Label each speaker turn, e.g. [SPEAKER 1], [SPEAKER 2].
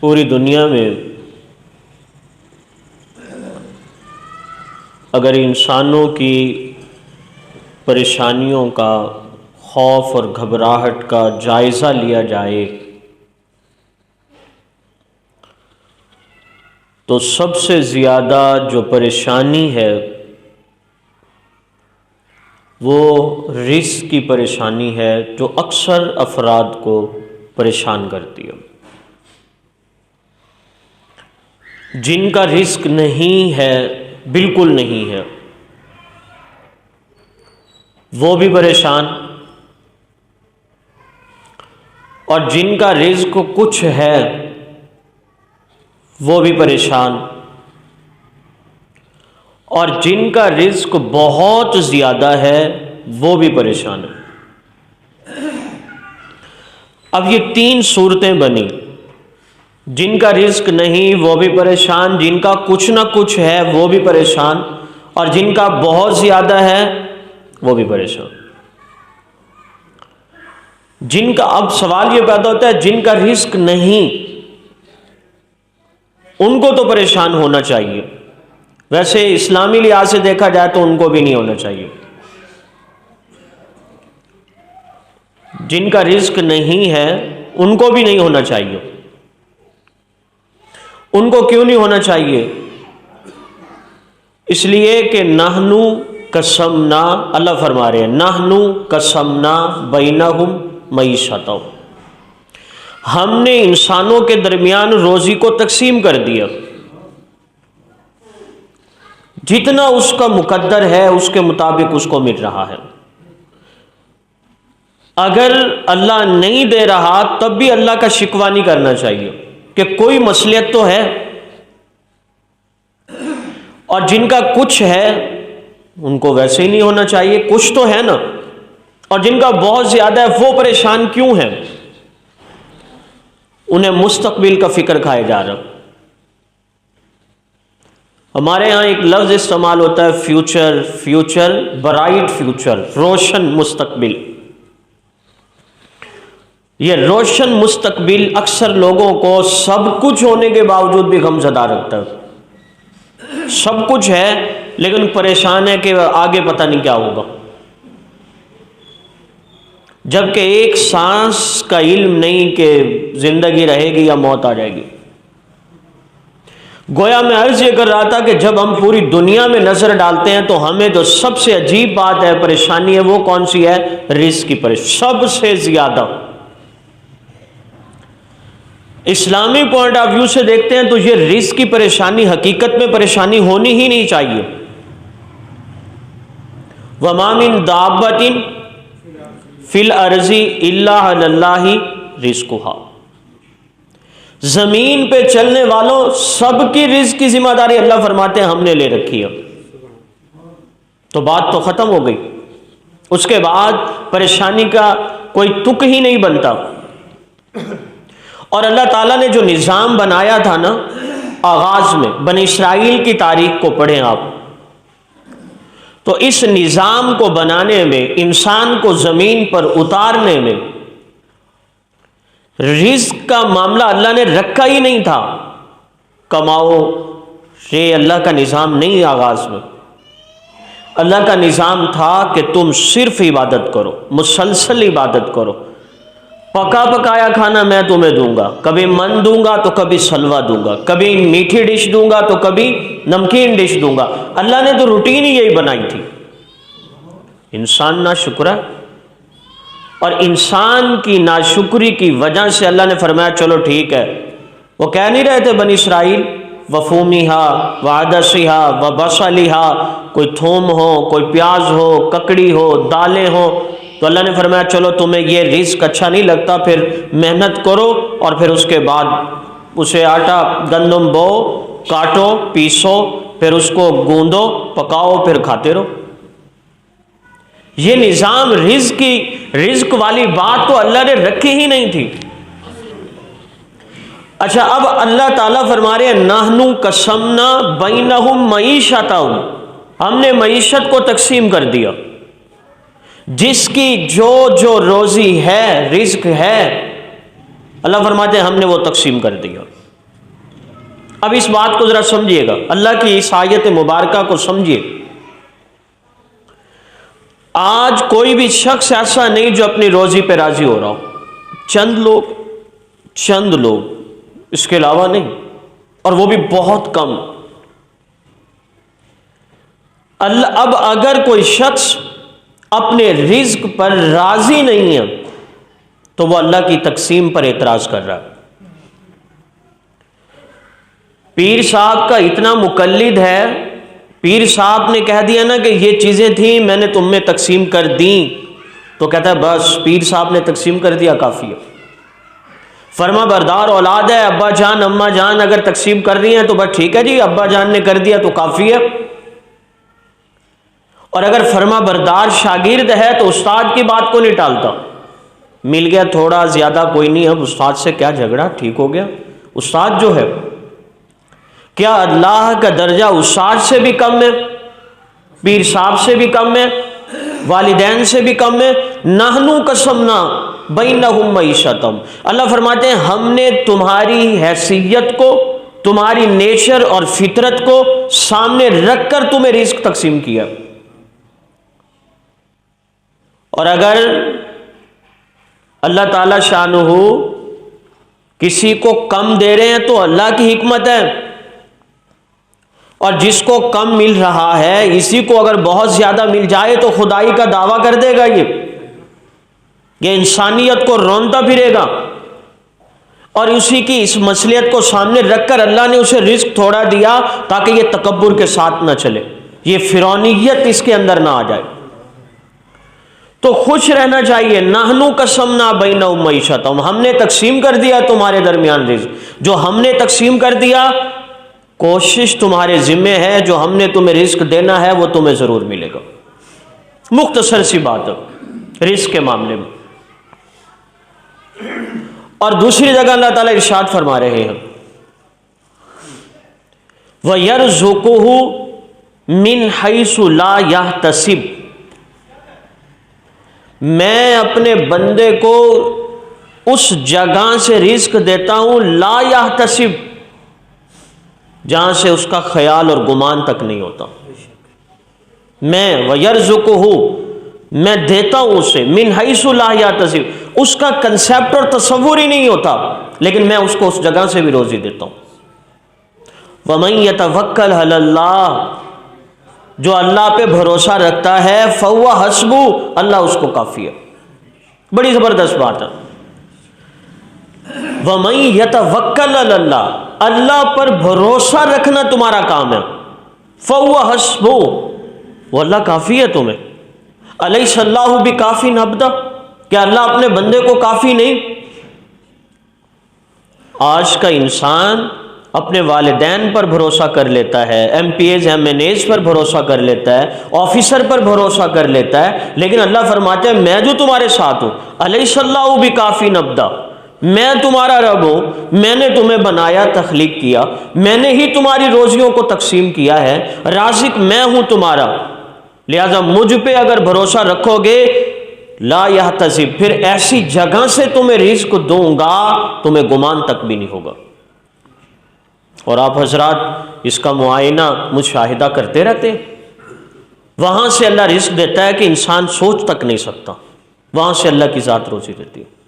[SPEAKER 1] پوری دنیا میں اگر انسانوں کی پریشانیوں کا، خوف اور گھبراہٹ کا جائزہ لیا جائے تو سب سے زیادہ جو پریشانی ہے وہ رزق کی پریشانی ہے، جو اکثر افراد کو پریشان کرتی ہے۔ جن کا رزق نہیں ہے، بالکل نہیں ہے، وہ بھی پریشان، اور جن کا رزق کچھ ہے وہ بھی پریشان، اور جن کا رزق بہت زیادہ ہے وہ بھی پریشان ہے۔ اب یہ تین صورتیں بنی، جن کا رزق نہیں وہ بھی پریشان، جن کا کچھ نہ کچھ ہے وہ بھی پریشان، اور جن کا بہت زیادہ ہے وہ بھی پریشان۔ جن کا، اب سوال یہ پیدا ہوتا ہے جن کا رزق نہیں ان کو تو پریشان ہونا چاہیے، ویسے اسلامی لحاظ سے دیکھا جائے تو ان کو بھی نہیں ہونا چاہیے۔ جن کا رزق نہیں ہے ان کو بھی نہیں ہونا چاہیے۔ ان کو کیوں نہیں ہونا چاہیے؟ اس لیے کہ نحنو قسمنا، اللہ فرما رہے ہیں نحنو قسمنا بینہم معیشتہم، ہم نے انسانوں کے درمیان روزی کو تقسیم کر دیا، جتنا اس کا مقدر ہے اس کے مطابق اس کو مل رہا ہے۔ اگر اللہ نہیں دے رہا تب بھی اللہ کا شکوہ نہیں کرنا چاہیے کہ کوئی مصلحت تو ہے، اور جن کا کچھ ہے ان کو ویسے ہی نہیں ہونا چاہیے، کچھ تو ہے نا، اور جن کا بہت زیادہ ہے وہ پریشان کیوں ہیں؟ انہیں مستقبل کا فکر کھائے جا رہا۔ ہمارے ہاں ایک لفظ استعمال ہوتا ہے فیوچر، فیوچر، برائٹ فیوچر، روشن مستقبل۔ یہ روشن مستقبل اکثر لوگوں کو سب کچھ ہونے کے باوجود بھی غمزدہ رکھتا ہے۔ سب کچھ ہے لیکن پریشان ہے کہ آگے پتہ نہیں کیا ہوگا، جبکہ ایک سانس کا علم نہیں کہ زندگی رہے گی یا موت آ جائے گی۔ گویا میں عرض یہ کر رہا تھا کہ جب ہم پوری دنیا میں نظر ڈالتے ہیں تو ہمیں جو سب سے عجیب بات ہے، پریشانی ہے، وہ کون سی ہے؟ رزق کی پریشانی سب سے زیادہ۔ اسلامی پوائنٹ آف ویو سے دیکھتے ہیں تو یہ رزق کی پریشانی حقیقت میں پریشانی ہونی ہی نہیں چاہیے۔ وَمَا مِن دَابَّةٍ فِي الْأَرْضِ إِلَّا عَلَى اللَّهِ رِزْقُهَا، زمین پہ چلنے والوں سب کی رزق کی ذمہ داری اللہ فرماتے ہیں ہم نے لے رکھی ہے۔ تو بات تو ختم ہو گئی، اس کے بعد پریشانی کا کوئی تک ہی نہیں بنتا۔ اور اللہ تعالیٰ نے جو نظام بنایا تھا نا آغاز میں، بنی اسرائیل کی تاریخ کو پڑھیں آپ، تو اس نظام کو بنانے میں، انسان کو زمین پر اتارنے میں رزق کا معاملہ اللہ نے رکھا ہی نہیں تھا۔ کماؤ، یہ اللہ کا نظام نہیں۔ آغاز میں اللہ کا نظام تھا کہ تم صرف عبادت کرو، مسلسل عبادت کرو، پکا پکایا کھانا میں تمہیں دوں گا، کبھی من دوں گا تو کبھی سلوا دوں گا، کبھی میٹھی ڈش دوں گا تو کبھی نمکین ڈش دوں گا۔ اللہ نے تو روٹین ہی یہی بنائی تھی۔ انسان ناشکر ہے، اور انسان کی ناشکری کی وجہ سے اللہ نے فرمایا چلو ٹھیک ہے۔ وہ کہہ نہیں رہے تھے بنی اسرائیل وَفُومِهَا وَعَدَسِهَا وَبَصَلِهَا، کوئی تھوم ہو، کوئی پیاز ہو، ککڑی ہو، دالیں ہو، تو اللہ نے فرمایا چلو تمہیں یہ رزق اچھا نہیں لگتا، پھر محنت کرو، اور پھر اس کے بعد اسے آٹا گندم بو، کاٹو، پیسو، پھر اس کو گوندو، پکاؤ، پھر کھاتے رہو۔ یہ نظام رزق والی بات تو اللہ نے رکھی ہی نہیں تھی۔ اچھا، اب اللہ تعالیٰ فرما رہے ہیں نحنو قسمنا بینہم معیشتہم، ہم نے معیشت کو تقسیم کر دیا، جس کی جو روزی ہے، رزق ہے، اللہ فرماتے ہیں ہم نے وہ تقسیم کر دیا۔ اب اس بات کو ذرا سمجھیے گا، اللہ کی اس آیت مبارکہ کو سمجھیے۔ آج کوئی بھی شخص ایسا نہیں جو اپنی روزی پہ راضی ہو رہا ہو، چند لوگ، اس کے علاوہ نہیں، اور وہ بھی بہت کم۔ اللہ اب اگر کوئی شخص اپنے رزق پر راضی نہیں ہے تو وہ اللہ کی تقسیم پر اعتراض کر رہا ہے۔ پیر صاحب کا اتنا مقلد ہے، پیر صاحب نے کہہ دیا نا کہ یہ چیزیں تھیں میں نے تم میں تقسیم کر دیں، تو کہتا ہے بس پیر صاحب نے تقسیم کر دیا کافی ہے۔ فرما بردار اولاد ہے، ابا جان اماں جان اگر تقسیم کر رہی ہیں تو بس ٹھیک ہے جی، ابا جان نے کر دیا تو کافی ہے۔ اور اگر فرما بردار شاگرد ہے تو استاد کی بات کو نہیں ٹالتا، مل گیا تھوڑا زیادہ کوئی نہیں، اب استاد سے کیا جھگڑا، ٹھیک ہو گیا۔ استاد جو ہے، کیا اللہ کا درجہ استاد سے بھی کم ہے، پیر صاحب سے بھی کم ہے، والدین سے بھی کم ہے؟ نحنو قسمنا بینہم معیشتہم، اللہ فرماتے ہیں ہم نے تمہاری حیثیت کو، تمہاری نیچر اور فطرت کو سامنے رکھ کر تمہیں رزق تقسیم کیا۔ اور اگر اللہ تعالی شانہ کسی کو کم دے رہے ہیں تو اللہ کی حکمت ہے، اور جس کو کم مل رہا ہے اسی کو اگر بہت زیادہ مل جائے تو خدائی کا دعویٰ کر دے گا، یہ انسانیت کو رونتا پھرے گا، اور اسی کی اس مصلحت کو سامنے رکھ کر اللہ نے اسے رزق تھوڑا دیا تاکہ یہ تکبر کے ساتھ نہ چلے، یہ فرعونیت اس کے اندر نہ آ جائے۔ تو خوش رہنا چاہیے، نحنو قسمنا بینہم معیشتہم، ہم نے تقسیم کر دیا تمہارے درمیان رزق، جو ہم نے تقسیم کر دیا کوشش تمہارے ذمہ ہے، جو ہم نے تمہیں رزق دینا ہے وہ تمہیں ضرور ملے گا۔ مختصر سی بات ہے رزق کے معاملے میں۔ اور دوسری جگہ اللہ تعالیٰ ارشاد فرما رہے ہیں وَيَرْزُقُهُ مِنْ حَيْثُ لَا يَحْتَسِبُ، میں اپنے بندے کو اس جگہ سے رزق دیتا ہوں لا یحتسب، جہاں سے اس کا خیال اور گمان تک نہیں ہوتا۔ میں وَيَرْزُقُهُ، میں دیتا ہوں اسے من حیث لا یحتسب، اس کا کنسیپٹ اور تصور ہی نہیں ہوتا، لیکن میں اس کو اس جگہ سے بھی روزی دیتا ہوں۔ وَمَن يَتَوَكَّلْ عَلَى اللَّهِ، جو اللہ پہ بھروسہ رکھتا ہے فَهُوَ حَسْبُهُ، اللہ اس کو کافی ہے۔ بڑی زبردست بات ہے۔ وَمَن يَتَوَكَّلْ عَلَى اللَّهِ، اللہ پر بھروسہ رکھنا تمہارا کام ہے، فَهُوَ حَسْبُهُ، وہ اللہ کافی ہے تمہیں۔ أَلَيْسَ اللَّهُ بِكَافٍ عَبْدَهُ، کیا اللہ اپنے بندے کو کافی نہیں؟ آج کا انسان اپنے والدین پر بھروسہ کر لیتا ہے، M P As M N As پر بھروسہ کر لیتا ہے، آفیسر پر بھروسہ کر لیتا ہے، لیکن اللہ فرماتے ہیں میں جو تمہارے ساتھ ہوں، أَلَيْسَ اللَّهُ بِكَافٍ عَبْدَهُ، میں تمہارا رب ہوں، میں نے تمہیں بنایا، تخلیق کیا، میں نے ہی تمہاری روزیوں کو تقسیم کیا ہے، رازق میں ہوں تمہارا، لہذا مجھ پہ اگر بھروسہ رکھو گے لا یحتسب، پھر ایسی جگہ سے تمہیں رزق دوں گا تمہیں گمان تک بھی نہیں ہوگا۔ اور آپ حضرات اس کا معائنہ مشاہدہ کرتے رہتے ہیں، وہاں سے اللہ رزق دیتا ہے کہ انسان سوچ تک نہیں سکتا، وہاں سے اللہ کی ذات روزی دیتی ہے۔